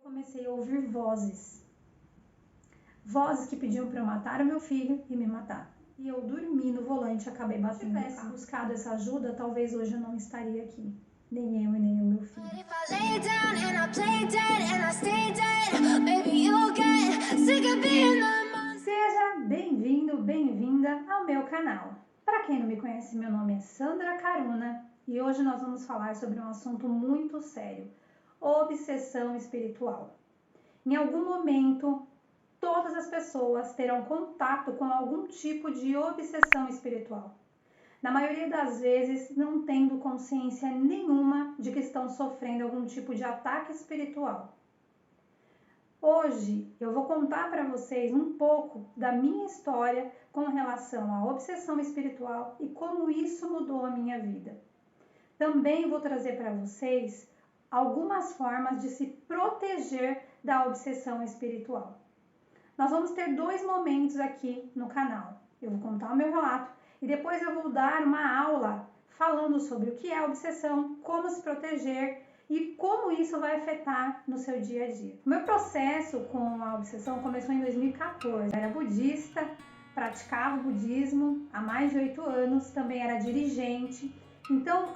comecei a ouvir vozes. Vozes que pediam para eu matar o meu filho e me matar. E eu dormi no volante e acabei batendo. Se eu tivesse buscado essa ajuda, talvez hoje eu não estaria aqui. Nem eu e nem o meu filho. Seja bem-vindo, bem-vinda ao meu canal. Para quem não me conhece, meu nome é Sandra Caruna e hoje nós vamos falar sobre um assunto muito sério: obsessão espiritual. Em algum momento, todas as pessoas terão contato com algum tipo de obsessão espiritual. Na maioria das vezes, não tendo consciência nenhuma de que estão sofrendo algum tipo de ataque espiritual. Hoje eu vou contar para vocês um pouco da minha história com relação à obsessão espiritual e como isso mudou a minha vida. Também vou trazer para vocês algumas formas de se proteger da obsessão espiritual. Nós vamos ter dois momentos aqui no canal. Eu vou contar o meu relato e depois eu vou dar uma aula falando sobre o que é obsessão, como se proteger e como isso vai afetar no seu dia a dia. O meu processo com a obsessão começou em 2014. Eu era budista, praticava o budismo há mais de 8 anos, também era dirigente. Então,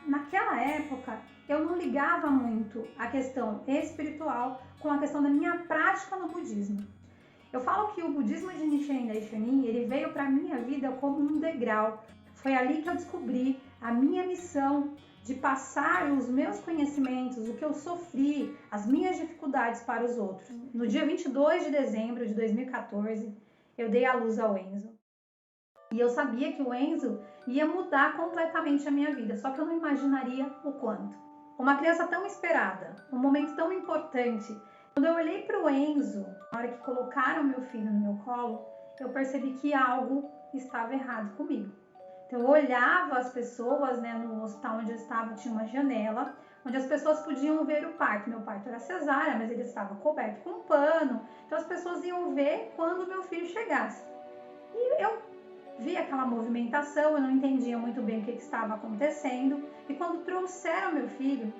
naquela época, eu não ligava muito a questão espiritual com a questão da minha prática no budismo. Eu falo que o budismo de Nichiren Daishonin, ele veio para a minha vida como um degrau. Foi ali que eu descobri a minha missão de passar os meus conhecimentos, o que eu sofri, as minhas dificuldades para os outros. No dia 22 de dezembro de 2014, eu dei à luz ao Enzo. E eu sabia que o Enzo ia mudar completamente a minha vida, só que eu não imaginaria o quanto. Uma criança tão esperada, um momento tão importante. Quando eu olhei para o Enzo, na hora que colocaram meu filho no meu colo, eu percebi que algo estava errado comigo. Então eu olhava as pessoas, no hospital onde eu estava, tinha uma janela, onde as pessoas podiam ver o parto. Meu parto era cesárea, mas ele estava coberto com um pano, então as pessoas iam ver quando meu filho chegasse. E eu vi aquela movimentação, eu não entendia muito bem o que estava acontecendo, e quando trouxeram meu filho,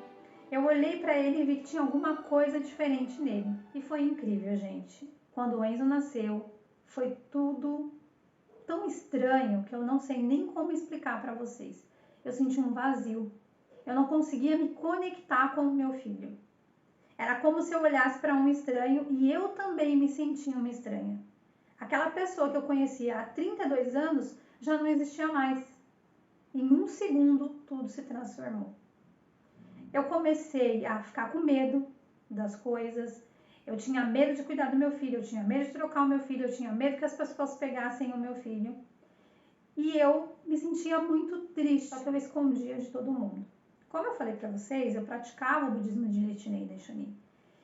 eu olhei para ele e vi que tinha alguma coisa diferente nele. E foi incrível, gente. Quando o Enzo nasceu, foi tudo tão estranho que eu não sei nem como explicar para vocês. Eu senti um vazio. Eu não conseguia me conectar com o meu filho. Era como se eu olhasse para um estranho e eu também me sentia uma estranha. Aquela pessoa que eu conhecia há 32 anos já não existia mais. Em um segundo, tudo se transformou. Eu comecei a ficar com medo das coisas. Eu tinha medo de cuidar do meu filho, eu tinha medo de trocar o meu filho, eu tinha medo que as pessoas pegassem o meu filho. E eu me sentia muito triste, só que eu escondia de todo mundo. Como eu falei para vocês, eu praticava o budismo de Nichiren Daishonin.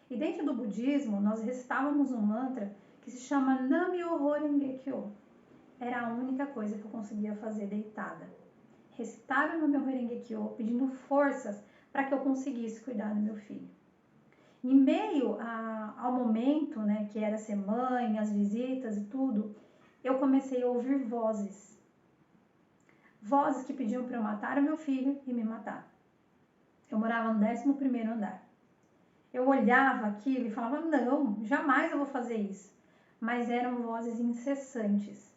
E dentro do budismo, nós recitávamos um mantra que se chama Nam-myoho Renge-kyo. Era a única coisa que eu conseguia fazer deitada. Recitar o Nam-myoho Renge-kyo, pedindo forças para que eu conseguisse cuidar do meu filho. Em meio ao momento, que era ser mãe, as visitas e tudo, eu comecei a ouvir vozes. Vozes que pediam para eu matar o meu filho e me matar. Eu morava no 11º andar. Eu olhava aquilo e falava, não, jamais eu vou fazer isso. Mas eram vozes incessantes.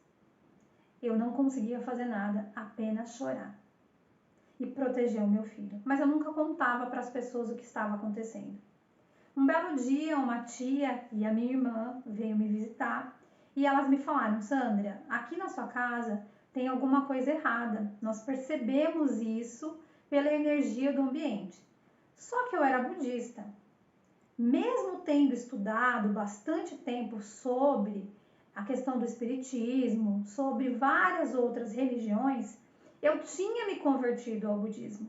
Eu não conseguia fazer nada, apenas chorar e proteger o meu filho. Mas eu nunca contava para as pessoas o que estava acontecendo. Um belo dia, uma tia e a minha irmã veio me visitar e elas me falaram, Sandra, aqui na sua casa tem alguma coisa errada. Nós percebemos isso pela energia do ambiente. Só que eu era budista. Mesmo tendo estudado bastante tempo sobre a questão do espiritismo, sobre várias outras religiões, eu tinha me convertido ao budismo.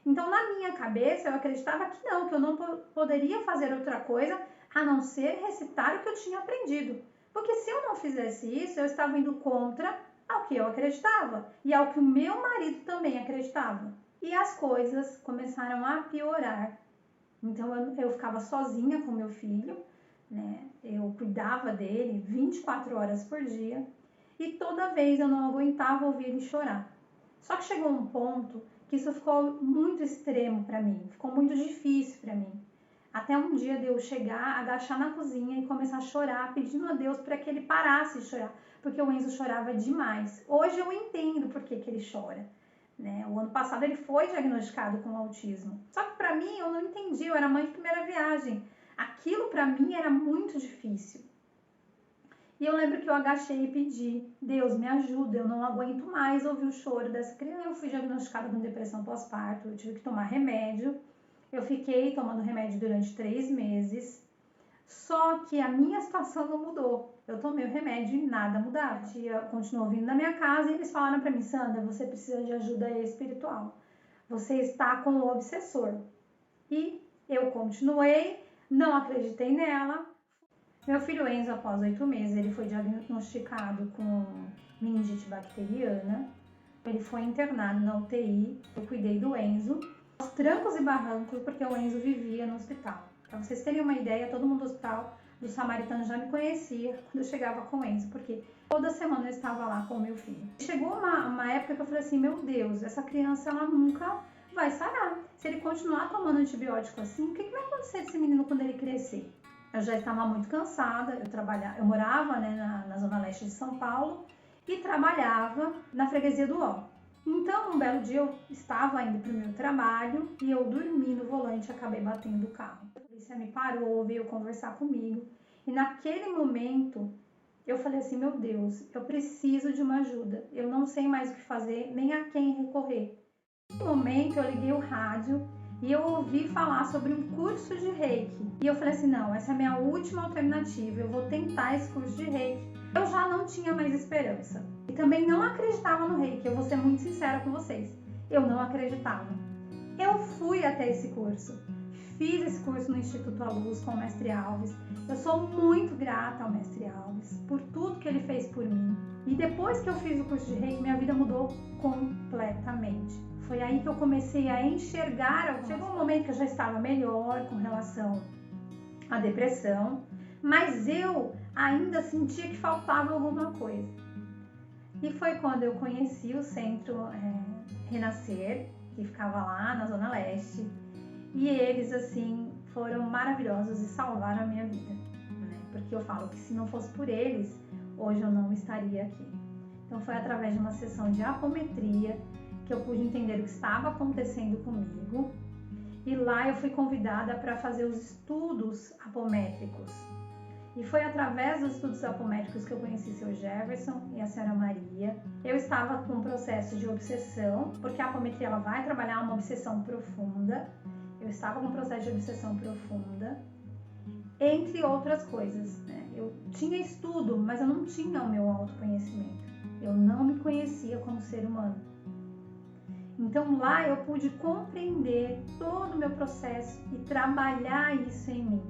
Então, na minha cabeça, eu acreditava que eu não poderia fazer outra coisa a não ser recitar o que eu tinha aprendido. Porque se eu não fizesse isso, eu estava indo contra ao que eu acreditava e ao que o meu marido também acreditava. E as coisas começaram a piorar. Então, eu ficava sozinha com meu filho, Eu cuidava dele 24 horas por dia e toda vez eu não aguentava ouvir ele chorar. Só que chegou um ponto que isso ficou muito extremo para mim, ficou muito difícil para mim. Até um dia de eu chegar, agachar na cozinha e começar a chorar, pedindo a Deus para que ele parasse de chorar, porque o Enzo chorava demais. Hoje eu entendo por que ele chora, né? O ano passado ele foi diagnosticado com autismo. Só que para mim eu não entendi, eu era mãe de primeira viagem. Aquilo para mim era muito difícil. E eu lembro que eu agachei e pedi, Deus me ajuda, eu não aguento mais ouvir o choro dessa criança. Eu fui diagnosticada com depressão pós-parto, eu tive que tomar remédio. Eu fiquei tomando remédio durante 3 meses, só que a minha situação não mudou. Eu tomei o remédio e nada mudava. A tia continuou vindo na minha casa e eles falaram para mim, Sandra, você precisa de ajuda espiritual. Você está com o obsessor. E eu continuei, não acreditei nela. Meu filho Enzo, após 8 meses, ele foi diagnosticado com meningite bacteriana. Ele foi internado na UTI, eu cuidei do Enzo, aos trancos e barrancos, porque o Enzo vivia no hospital. Para vocês terem uma ideia, todo mundo do hospital do Samaritano já me conhecia quando eu chegava com o Enzo, porque toda semana eu estava lá com o meu filho. Chegou uma época que eu falei assim, meu Deus, essa criança ela nunca vai sarar. Se ele continuar tomando antibiótico assim, o que vai acontecer desse menino quando ele crescer? Eu já estava muito cansada, eu morava, né, na zona leste de São Paulo e trabalhava na freguesia do Ó. Então, um belo dia eu estava indo para o meu trabalho e eu dormi no volante e acabei batendo o carro. A polícia me parou, veio conversar comigo e naquele momento eu falei assim, meu Deus, eu preciso de uma ajuda, eu não sei mais o que fazer, nem a quem recorrer. No momento eu liguei o rádio e eu ouvi falar sobre um curso de Reiki. E eu falei assim, não, essa é a minha última alternativa, eu vou tentar esse curso de Reiki. Eu já não tinha mais esperança. E também não acreditava no Reiki, eu vou ser muito sincera com vocês. Eu não acreditava. Eu fui até esse curso. Fiz esse curso no Instituto A Luz com o Mestre Alves. Eu sou muito grata ao Mestre Alves por tudo que ele fez por mim. E depois que eu fiz o curso de Reiki, minha vida mudou completamente. Foi aí que eu comecei a enxergar. Chegou um momento que eu já estava melhor com relação à depressão, mas eu ainda sentia que faltava alguma coisa. E foi quando eu conheci o Centro Renascer, que ficava lá na Zona Leste, e eles, assim, foram maravilhosos e salvaram a minha vida, né? Porque eu falo que se não fosse por eles, hoje eu não estaria aqui. Então foi através de uma sessão de apometria que eu pude entender o que estava acontecendo comigo. E lá eu fui convidada para fazer os estudos apométricos. E foi através dos estudos apométricos que eu conheci o seu Jefferson e a senhora Maria. Eu estava com um processo de obsessão, porque a apometria ela vai trabalhar uma obsessão profunda. Eu estava com um processo de obsessão profunda, entre outras coisas, né? Eu tinha estudo, mas eu não tinha o meu autoconhecimento. Eu não me conhecia como ser humano. Então lá eu pude compreender todo o meu processo e trabalhar isso em mim.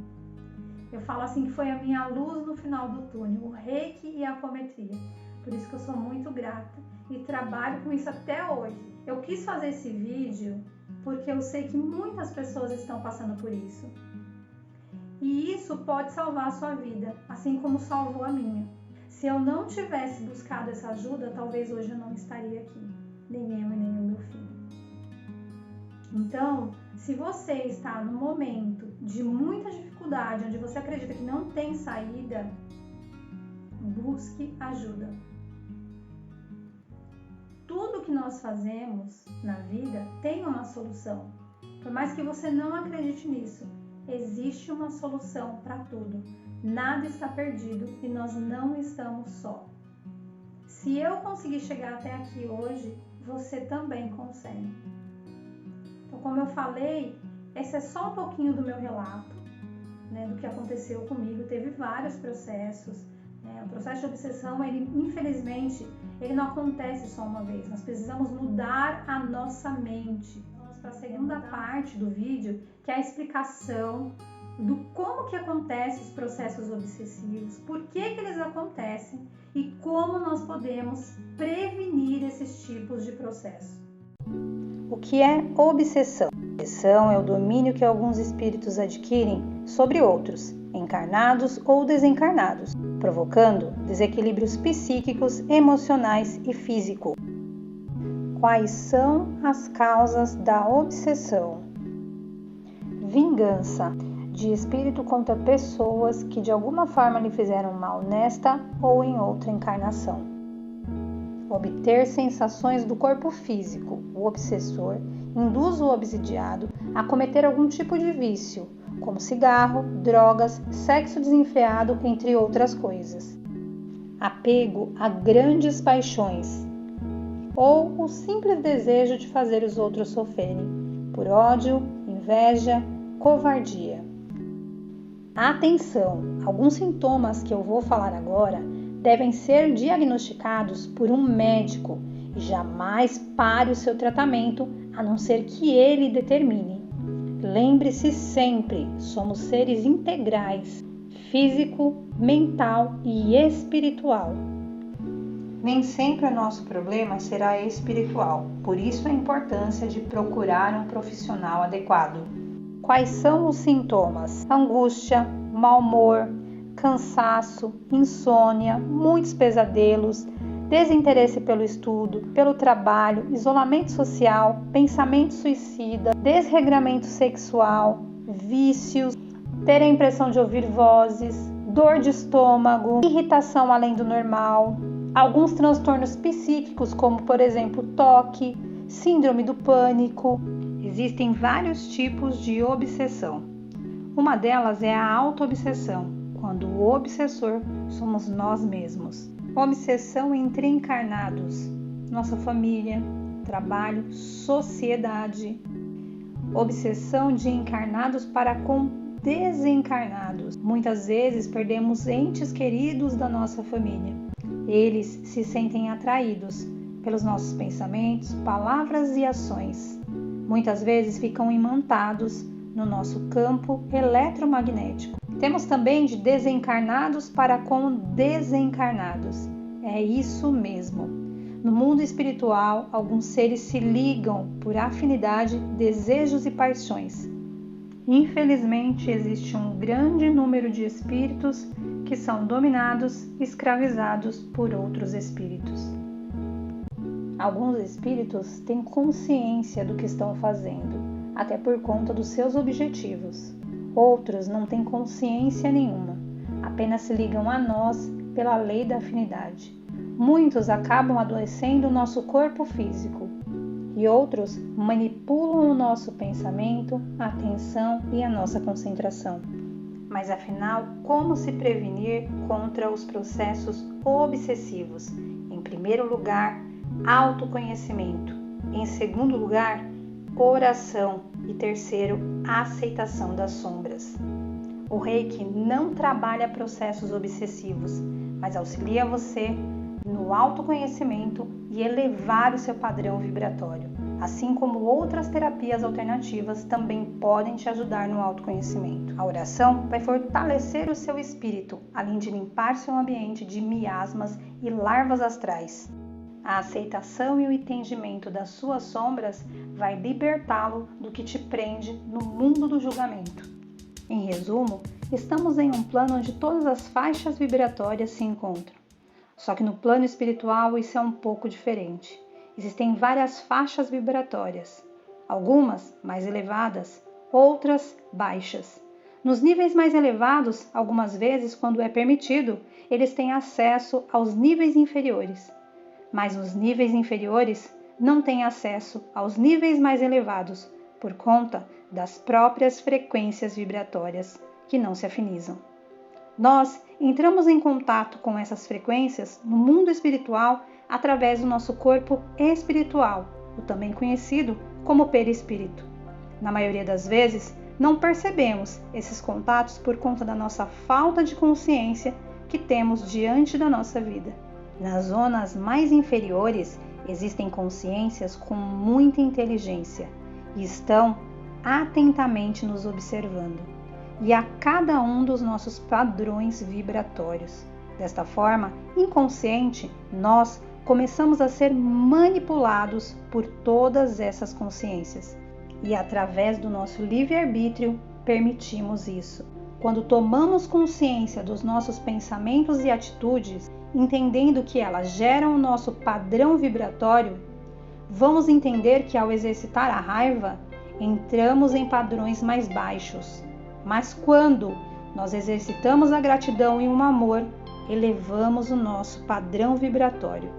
Eu falo assim que foi a minha luz no final do túnel, o Reiki e a apometria. Por isso que eu sou muito grata e trabalho com isso até hoje. Eu quis fazer esse vídeo porque eu sei que muitas pessoas estão passando por isso. E isso pode salvar a sua vida, assim como salvou a minha. Se eu não tivesse buscado essa ajuda, talvez hoje eu não estaria aqui. Nem eu e nem o meu filho. Então, se você está num momento de muita dificuldade, onde você acredita que não tem saída, busque ajuda. Tudo que nós fazemos na vida tem uma solução. Por mais que você não acredite nisso, existe uma solução para tudo. Nada está perdido e nós não estamos só. Se eu conseguir chegar até aqui hoje, você também consegue. Então, como eu falei, esse é só um pouquinho do meu relato, né, do que aconteceu comigo. Teve vários processos. O processo de obsessão, ele, infelizmente, ele não acontece só uma vez. Nós precisamos mudar a nossa mente. Vamos para a segunda parte do vídeo, que é a explicação do como que acontecem os processos obsessivos, por que eles acontecem e como nós podemos prevenir esses tipos de processo. O que é obsessão? Obsessão é o domínio que alguns espíritos adquirem sobre outros, encarnados ou desencarnados, provocando desequilíbrios psíquicos, emocionais e físicos. Quais são as causas da obsessão? Vingança. de espírito contra pessoas que de alguma forma lhe fizeram mal nesta ou em outra encarnação. Obter sensações do corpo físico. O obsessor induz o obsidiado a cometer algum tipo de vício, como cigarro, drogas, sexo desenfreado, entre outras coisas. Apego a grandes paixões, ou o simples desejo de fazer os outros sofrerem, por ódio, inveja, covardia. Atenção! Alguns sintomas que eu vou falar agora devem ser diagnosticados por um médico e jamais pare o seu tratamento a não ser que ele determine. Lembre-se sempre, somos seres integrais, físico, mental e espiritual. Nem sempre o nosso problema será espiritual, por isso a importância de procurar um profissional adequado. Quais são os sintomas? Angústia, mau humor, cansaço, insônia, muitos pesadelos, desinteresse pelo estudo, pelo trabalho, isolamento social, pensamento suicida, desregramento sexual, vícios, ter a impressão de ouvir vozes, dor de estômago, irritação além do normal, alguns transtornos psíquicos como, por exemplo, toque, síndrome do pânico. Existem vários tipos de obsessão. Uma delas é a auto-obsessão, quando o obsessor somos nós mesmos. Obsessão entre encarnados, nossa família, trabalho, sociedade. Obsessão de encarnados para com desencarnados. Muitas vezes perdemos entes queridos da nossa família. Eles se sentem atraídos pelos nossos pensamentos, palavras e ações. Muitas vezes ficam imantados no nosso campo eletromagnético. Temos também de desencarnados para com desencarnados. É isso mesmo. No mundo espiritual, alguns seres se ligam por afinidade, desejos e paixões. Infelizmente, existe um grande número de espíritos que são dominados, escravizados por outros espíritos. Alguns espíritos têm consciência do que estão fazendo, até por conta dos seus objetivos. Outros não têm consciência nenhuma, apenas se ligam a nós pela lei da afinidade. Muitos acabam adoecendo o nosso corpo físico e outros manipulam o nosso pensamento, a atenção e a nossa concentração. Mas afinal, como se prevenir contra os processos obsessivos? Em primeiro lugar, autoconhecimento. Em segundo lugar, oração. E terceiro, aceitação das sombras. O Reiki não trabalha processos obsessivos, mas auxilia você no autoconhecimento e elevar o seu padrão vibratório, assim como outras terapias alternativas também podem te ajudar no autoconhecimento. A oração vai fortalecer o seu espírito, além de limpar seu ambiente de miasmas e larvas astrais. A aceitação e o entendimento das suas sombras vai libertá-lo do que te prende no mundo do julgamento. Em resumo, estamos em um plano onde todas as faixas vibratórias se encontram. Só que no plano espiritual isso é um pouco diferente. Existem várias faixas vibratórias, algumas mais elevadas, outras baixas. Nos níveis mais elevados, algumas vezes, quando é permitido, eles têm acesso aos níveis inferiores. Mas os níveis inferiores não têm acesso aos níveis mais elevados por conta das próprias frequências vibratórias que não se afinizam. Nós entramos em contato com essas frequências no mundo espiritual através do nosso corpo espiritual, o também conhecido como perispírito. Na maioria das vezes, não percebemos esses contatos por conta da nossa falta de consciência que temos diante da nossa vida. Nas zonas mais inferiores, existem consciências com muita inteligência e estão atentamente nos observando e a cada um dos nossos padrões vibratórios. Desta forma, inconsciente, nós começamos a ser manipulados por todas essas consciências e através do nosso livre-arbítrio permitimos isso. Quando tomamos consciência dos nossos pensamentos e atitudes, entendendo que elas geram o nosso padrão vibratório, vamos entender que ao exercitar a raiva, entramos em padrões mais baixos, Mas quando nós exercitamos a gratidão e o amor, elevamos o nosso padrão vibratório.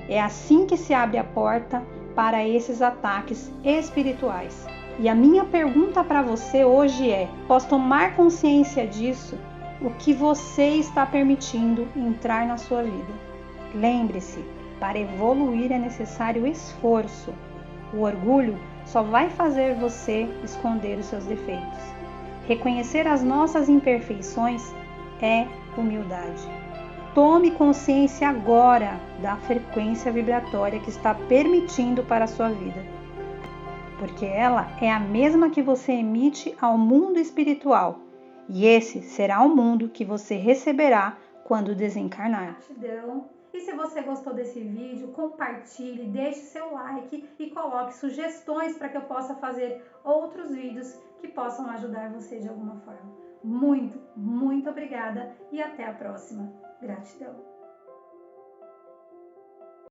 É assim que se abre a porta para esses ataques espirituais. E a minha pergunta para você hoje é: após tomar consciência disso, o que você está permitindo entrar na sua vida? Lembre-se, para evoluir é necessário esforço. O orgulho só vai fazer você esconder os seus defeitos. Reconhecer as nossas imperfeições é humildade. Tome consciência agora da frequência vibratória que está permitindo para a sua vida, porque ela é a mesma que você emite ao mundo espiritual, e esse será o mundo que você receberá quando desencarnar. Gratidão. E se você gostou desse vídeo, compartilhe, deixe seu like e coloque sugestões para que eu possa fazer outros vídeos que possam ajudar você de alguma forma. Muito, muito obrigada e até a próxima. Gratidão.